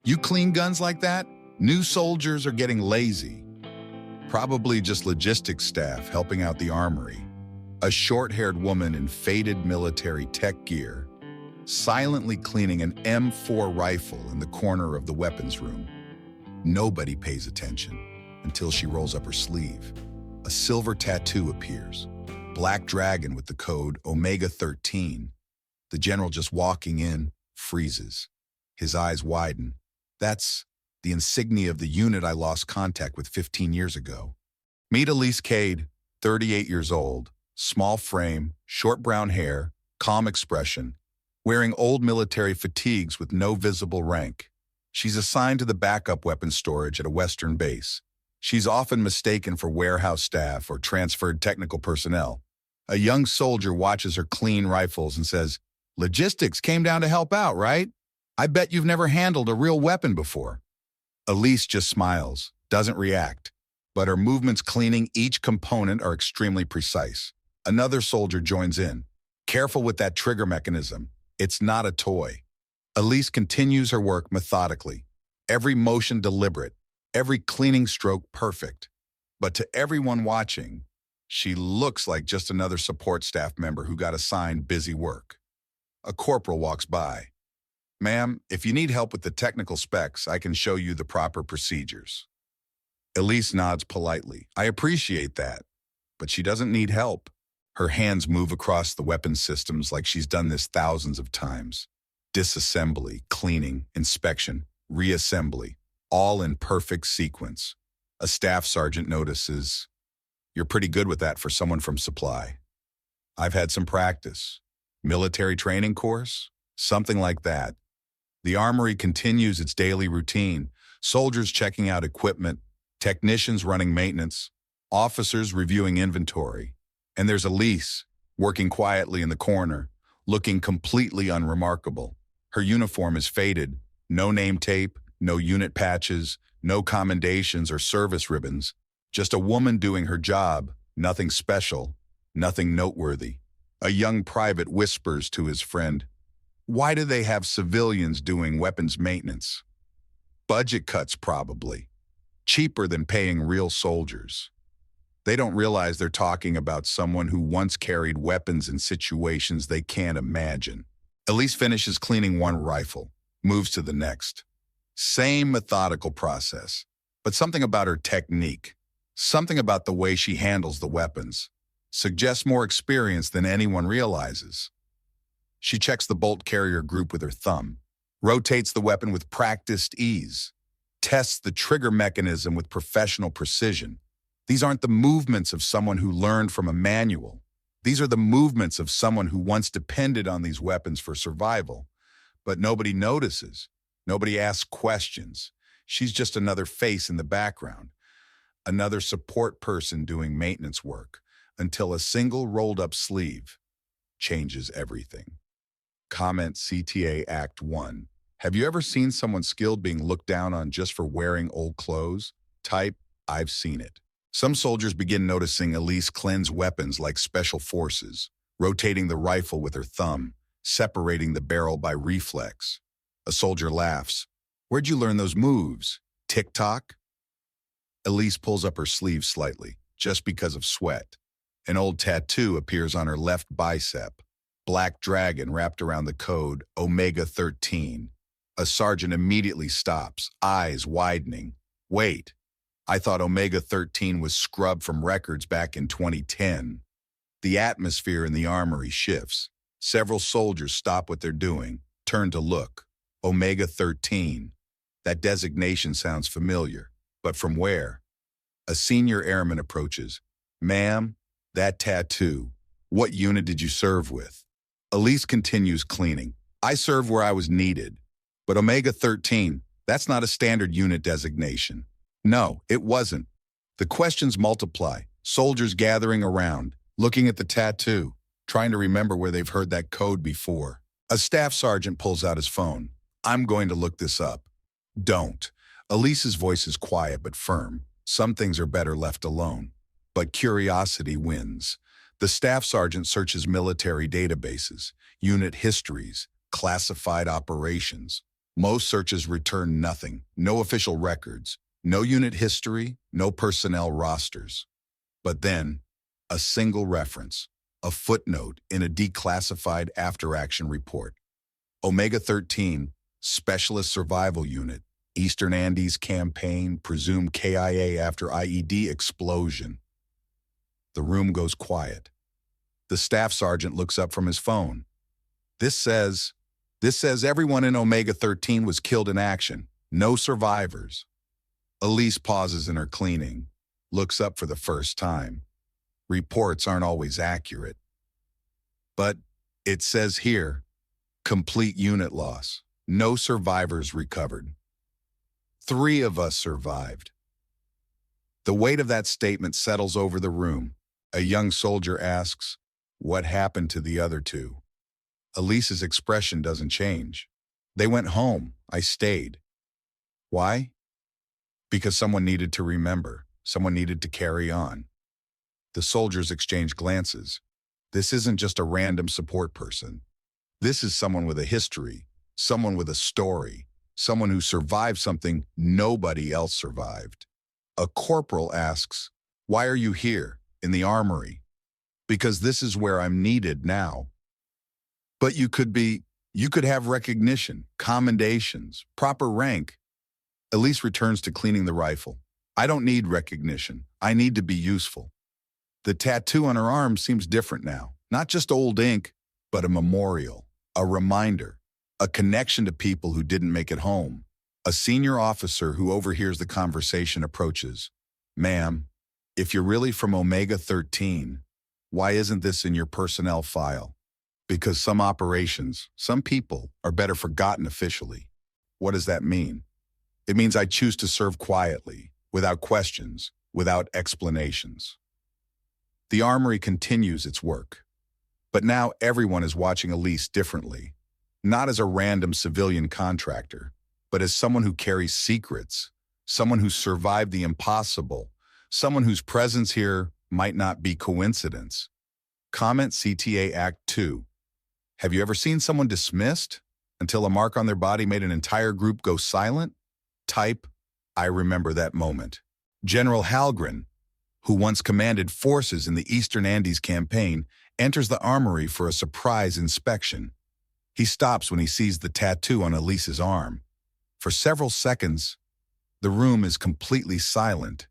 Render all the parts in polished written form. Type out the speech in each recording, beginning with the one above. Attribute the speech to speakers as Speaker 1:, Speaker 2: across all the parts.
Speaker 1: You clean guns like that? New soldiers are getting lazy. Probably just logistics staff helping out the armory. A short-haired woman in faded military tech gear, silently cleaning an M4 rifle in the corner of the weapons room. Nobody pays attention until she rolls up her sleeve. A silver tattoo appears. Black dragon with the code Omega 13. The general, just walking in, freezes. His eyes widen. That's the insignia of the unit I lost contact with 15 years ago. Meet Elise Cade, 38 years old, small frame, short brown hair, calm expression, wearing old military fatigues with no visible rank. She's assigned to the backup weapons storage at a Western base. She's often mistaken for warehouse staff or transferred technical personnel. A young soldier watches her clean rifles and says, "Logistics came down to help out, right? I bet you've never handled a real weapon before." Elise just smiles, doesn't react, but her movements cleaning each component are extremely precise. Another soldier joins in. "Careful with that trigger mechanism. It's not a toy." Elise continues her work methodically, every motion deliberate, every cleaning stroke perfect. But to everyone watching, she looks like just another support staff member who got assigned busy work. A corporal walks by. "Ma'am, if you need help with the technical specs, I can show you the proper procedures." Elise nods politely. "I appreciate that," but she doesn't need help. Her hands move across the weapon systems like she's done this thousands of times. Disassembly, cleaning, inspection, reassembly, all in perfect sequence. A staff sergeant notices, "You're pretty good with that for someone from supply." "I've had some practice." "Military training course?" "Something like that." The armory continues its daily routine, soldiers checking out equipment, technicians running maintenance, officers reviewing inventory. And there's Elise, working quietly in the corner, looking completely unremarkable. Her uniform is faded, no name tape, no unit patches, no commendations or service ribbons. Just a woman doing her job, nothing special, nothing noteworthy. A young private whispers to his friend, "Why do they have civilians doing weapons maintenance?" "Budget cuts, probably. Cheaper than paying real soldiers." They don't realize they're talking about someone who once carried weapons in situations they can't imagine. Elise finishes cleaning one rifle, moves to the next. Same methodical process, but something about her technique, something about the way she handles the weapons, suggests more experience than anyone realizes. She checks the bolt carrier group with her thumb, rotates the weapon with practiced ease, tests the trigger mechanism with professional precision. These aren't the movements of someone who learned from a manual. These are the movements of someone who once depended on these weapons for survival. But nobody notices. Nobody asks questions. She's just another face in the background, another support person doing maintenance work, until a single rolled-up sleeve changes everything. Comment CTA Act 1. Have you ever seen someone skilled being looked down on just for wearing old clothes? Type, "I've seen it." Some soldiers begin noticing Elise cleanse weapons like special forces, rotating the rifle with her thumb, separating the barrel by reflex. A soldier laughs. "Where'd you learn those moves? TikTok?" Elise pulls up her sleeve slightly, just because of sweat. An old tattoo appears on her left bicep. Black dragon wrapped around the code Omega 13. A sergeant immediately stops, eyes widening. "Wait. I thought Omega 13 was scrubbed from records back in 2010. The atmosphere in the armory shifts. Several soldiers stop what they're doing, turn to look. Omega 13. That designation sounds familiar, but from where? A senior airman approaches. "Ma'am, that tattoo. What unit did you serve with?" Elise continues cleaning. "I served where I was needed. But Omega 13, that's not a standard unit designation." No, it wasn't. The questions multiply, soldiers gathering around, looking at the tattoo, trying to remember where they've heard that code before. A staff sergeant pulls out his phone. "I'm going to look this up." "Don't." Elise's voice is quiet but firm. Some things are better left alone. But curiosity wins. The staff sergeant searches military databases, unit histories, classified operations. Most searches return nothing, no official records, no unit history, no personnel rosters. But then, a single reference, a footnote in a declassified after-action report. Omega-13, Specialist Survival Unit, Eastern Andes Campaign, presumed KIA after IED explosion. The room goes quiet. The staff sergeant looks up from his phone. This says everyone in Omega-13 was killed in action. No survivors. Elise pauses in her cleaning, looks up for the first time. Reports aren't always accurate. But it says here, complete unit loss. No survivors recovered. 3 of us survived. The weight of that statement settles over the room. A young soldier asks, "What happened to the other 2?" Elise's expression doesn't change. "They went home. I stayed." Why? Because someone needed to remember. Someone needed to carry on. The soldiers exchange glances. This isn't just a random support person. This is someone with a history, someone with a story, someone who survived something nobody else survived. A corporal asks, "Why are you here, in the armory?" "Because this is where I'm needed now." But you could have recognition, commendations, proper rank. Elise returns to cleaning the rifle. "I don't need recognition. I need to be useful." The tattoo on her arm seems different now. Not just old ink, but a memorial, a reminder, a connection to people who didn't make it home. A senior officer who overhears the conversation approaches. "Ma'am, if you're really from Omega-13, why isn't this in your personnel file?" Because some operations, some people, are better forgotten officially. What does that mean? It means I choose to serve quietly, without questions, without explanations. The armory continues its work. But now everyone is watching Elise differently, not as a random civilian contractor, but as someone who carries secrets, someone who survived the impossible, someone whose presence here might not be coincidence. Comment CTA Act 2. Have you ever seen someone dismissed until a mark on their body made an entire group go silent? Type, "I remember that moment." General Halgren, who once commanded forces in the Eastern Andes campaign, enters the armory for a surprise inspection. He stops when he sees the tattoo on Elise's arm. For several seconds, the room is completely silent.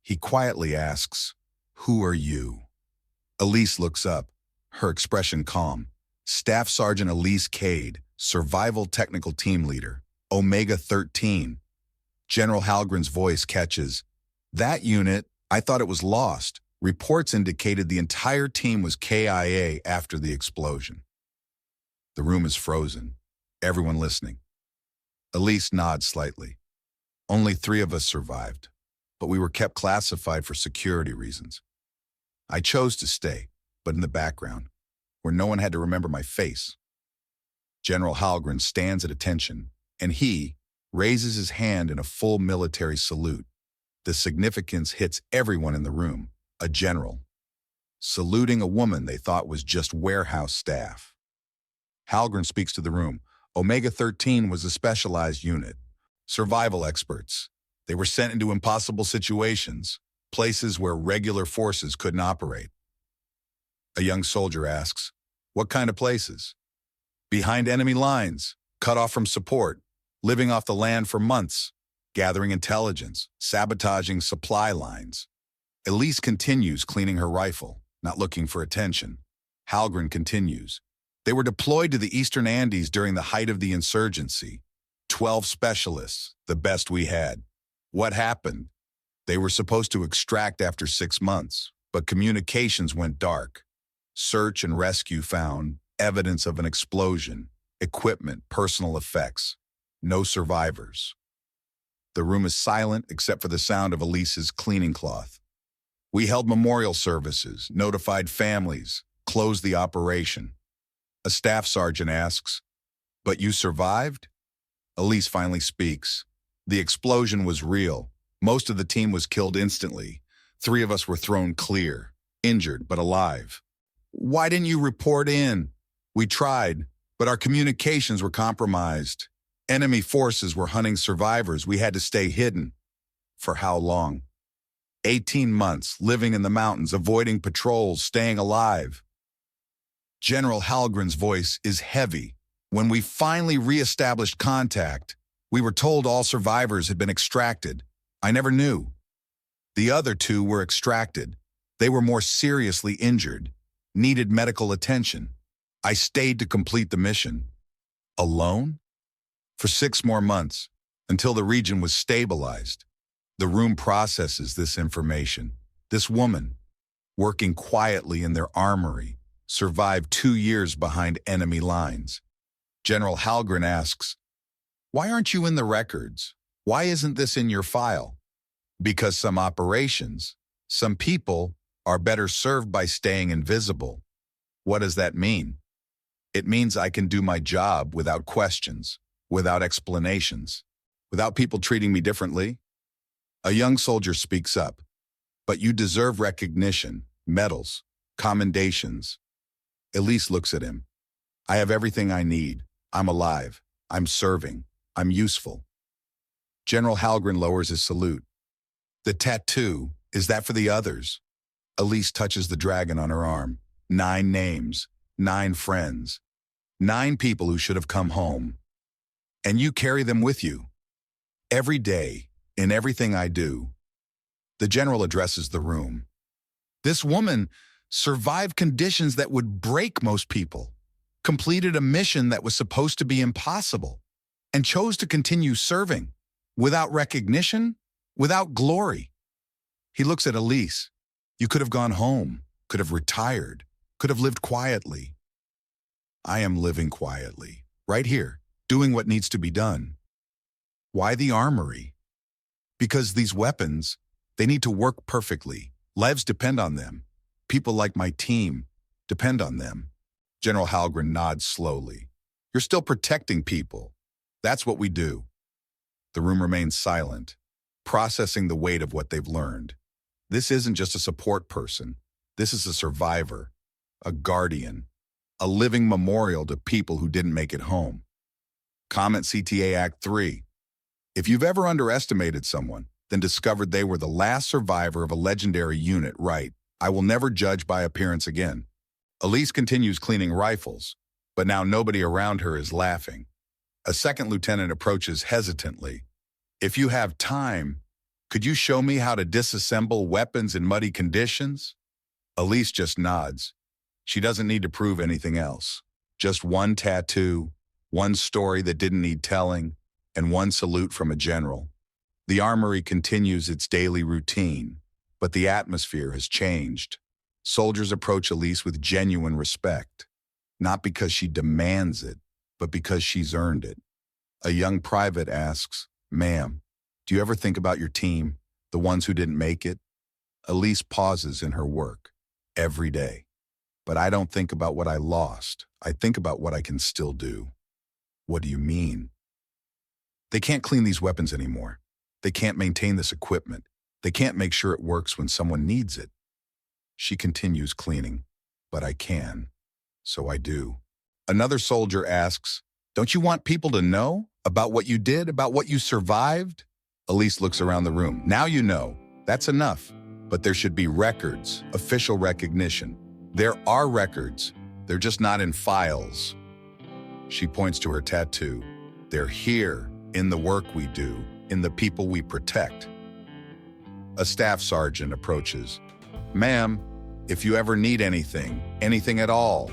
Speaker 1: He quietly asks, "Who are you?" Elise looks up, her expression calm. Staff Sergeant Elise Cade, Survival Technical Team Leader, Omega-13. General Halgren's voice catches, "That unit, I thought it was lost. Reports indicated the entire team was KIA after the explosion." The room is frozen, everyone listening. Elise nods slightly. "Only 3 of us survived, but we were kept classified for security reasons. I chose to stay, but in the background, where no one had to remember my face." General Halgren stands at attention, and he raises his hand in a full military salute. The significance hits everyone in the room, a general, saluting a woman they thought was just warehouse staff. Halgren speaks to the room. Omega-13 was a specialized unit, survival experts. They were sent into impossible situations, places where regular forces couldn't operate. A young soldier asks, "What kind of places?" "Behind enemy lines, cut off from support, living off the land for months, gathering intelligence, sabotaging supply lines." Elise continues cleaning her rifle, not looking for attention. Halgren continues. "They were deployed to the Eastern Andes during the height of the insurgency. 12 specialists, the best we had. What happened? They were supposed to extract after 6 months, but communications went dark. Search and rescue found evidence of an explosion, equipment, personal effects. No survivors." The room is silent except for the sound of Elise's cleaning cloth. "We held memorial services, notified families, closed the operation." A staff sergeant asks, "But you survived?" Elise finally speaks. "The explosion was real. Most of the team was killed instantly. 3 of us were thrown clear, injured but alive." "Why didn't you report in?" "We tried, but our communications were compromised." Enemy forces were hunting survivors. We had to stay hidden. For how long? 18 months, living in the mountains, avoiding patrols, staying alive. General Halgren's voice is heavy. When we finally re-established contact, we were told all survivors had been extracted. I never knew. The other two were extracted. They were more seriously injured, needed medical attention. I stayed to complete the mission. Alone? For 6 more months, until the region was stabilized. The room processes this information. This woman, working quietly in their armory, survived 2 years behind enemy lines. General Halgren asks, "Why aren't you in the records? Why isn't this in your file?" Because some operations, some people, are better served by staying invisible. What does that mean? It means I can do my job without questions, without explanations, without people treating me differently. A young soldier speaks up, "But you deserve recognition, medals, commendations." Elise looks at him. "I have everything I need. I'm alive. I'm serving. I'm useful." General Halgren lowers his salute. "The tattoo, is that for the others?" Elise touches the dragon on her arm. 9 names, 9 friends, 9 people who should have come home. And you carry them with you. Every day, in everything I do. The general addresses the room. This woman survived conditions that would break most people, completed a mission that was supposed to be impossible, and chose to continue serving, without recognition, without glory. He looks at Elise. "You could have gone home, could have retired, could have lived quietly." I am living quietly, right here, doing what needs to be done. Why the armory? Because these weapons, they need to work perfectly. Lives depend on them. People like my team depend on them. General Halgren nods slowly. "You're still protecting people. That's what we do." The room remains silent, processing the weight of what they've learned. This isn't just a support person. This is a survivor, a guardian, a living memorial to people who didn't make it home. Comment CTA Act 3. If you've ever underestimated someone, then discovered they were the last survivor of a legendary unit, right, I will never judge by appearance again. Elise continues cleaning rifles, but now nobody around her is laughing. A second lieutenant approaches hesitantly. "If you have time, could you show me how to disassemble weapons in muddy conditions?" Elise just nods. She doesn't need to prove anything else. Just one tattoo, one story that didn't need telling, and one salute from a general. The armory continues its daily routine, but the atmosphere has changed. Soldiers approach Elise with genuine respect, not because she demands it, but because she's earned it. A young private asks, "Ma'am, do you ever think about your team, the ones who didn't make it?" Elise pauses in her work. "Every day. But I don't think about what I lost. I think about what I can still do." "What do you mean?" "They can't clean these weapons anymore. They can't maintain this equipment. They can't make sure it works when someone needs it." She continues cleaning. "But I can. So I do." Another soldier asks, "Don't you want people to know about what you did, about what you survived?" Elise looks around the room. "Now you know. That's enough. But there should be records, official recognition. There are records. They're just not in files." She points to her tattoo. "They're here, in the work we do, in the people we protect." A staff sergeant approaches. "Ma'am, if you ever need anything, anything at all,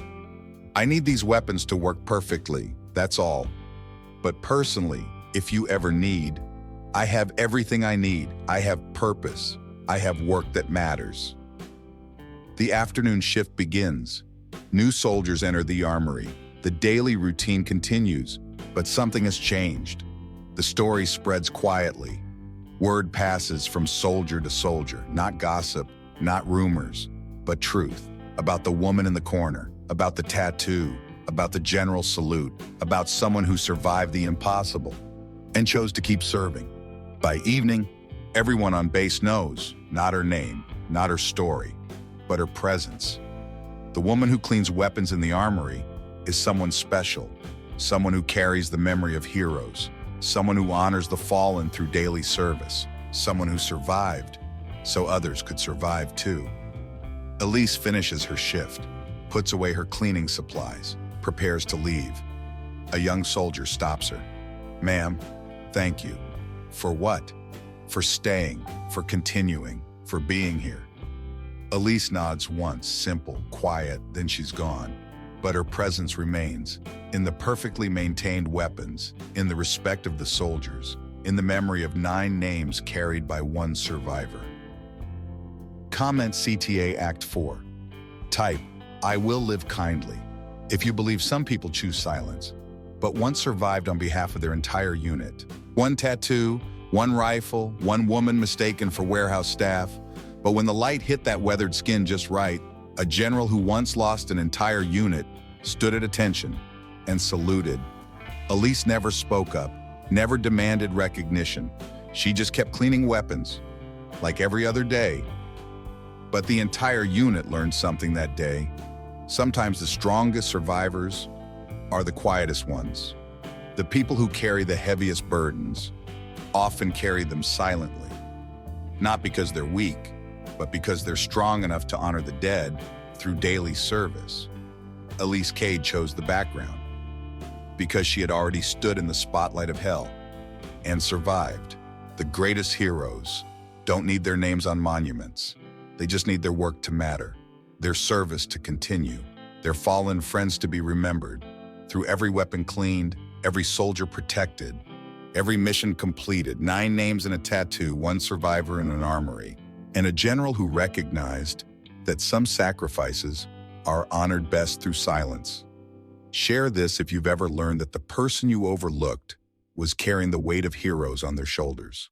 Speaker 1: I need these weapons to work perfectly, that's all. But personally, if you ever need, I have everything I need. I have purpose. I have work that matters." The afternoon shift begins. New soldiers enter the armory. The daily routine continues, but something has changed. The story spreads quietly. Word passes from soldier to soldier, not gossip, not rumors, but truth. About the woman in the corner, about the tattoo, about the general salute, about someone who survived the impossible and chose to keep serving. By evening, everyone on base knows, not her name, not her story, but her presence. The woman who cleans weapons in the armory is someone special, someone who carries the memory of heroes, someone who honors the fallen through daily service, someone who survived so others could survive too. Elise finishes her shift, puts away her cleaning supplies, prepares to leave. A young soldier stops her. "Ma'am, thank you." "For what?" "For staying, for continuing, for being here." Elise nods once, simple, quiet, then she's gone. But her presence remains, in the perfectly maintained weapons, in the respect of the soldiers, in the memory of 9 names carried by one survivor. Comment CTA Act 4. Type, "I will live kindly," if you believe some people choose silence, but one survived on behalf of their entire unit. One tattoo, one rifle, one woman mistaken for warehouse staff. But when the light hit that weathered skin just right, a general who once lost an entire unit stood at attention and saluted. Elise never spoke up, never demanded recognition. She just kept cleaning weapons, like every other day. But the entire unit learned something that day. Sometimes the strongest survivors are the quietest ones. The people who carry the heaviest burdens often carry them silently, not because they're weak, but because they're strong enough to honor the dead through daily service. Elise Cade chose the background because she had already stood in the spotlight of hell and survived. The greatest heroes don't need their names on monuments. They just need their work to matter, their service to continue, their fallen friends to be remembered. Through every weapon cleaned, every soldier protected, every mission completed, 9 names in a tattoo, one survivor in an armory, and a general who recognized that some sacrifices are honored best through silence. Share this if you've ever learned that the person you overlooked was carrying the weight of heroes on their shoulders.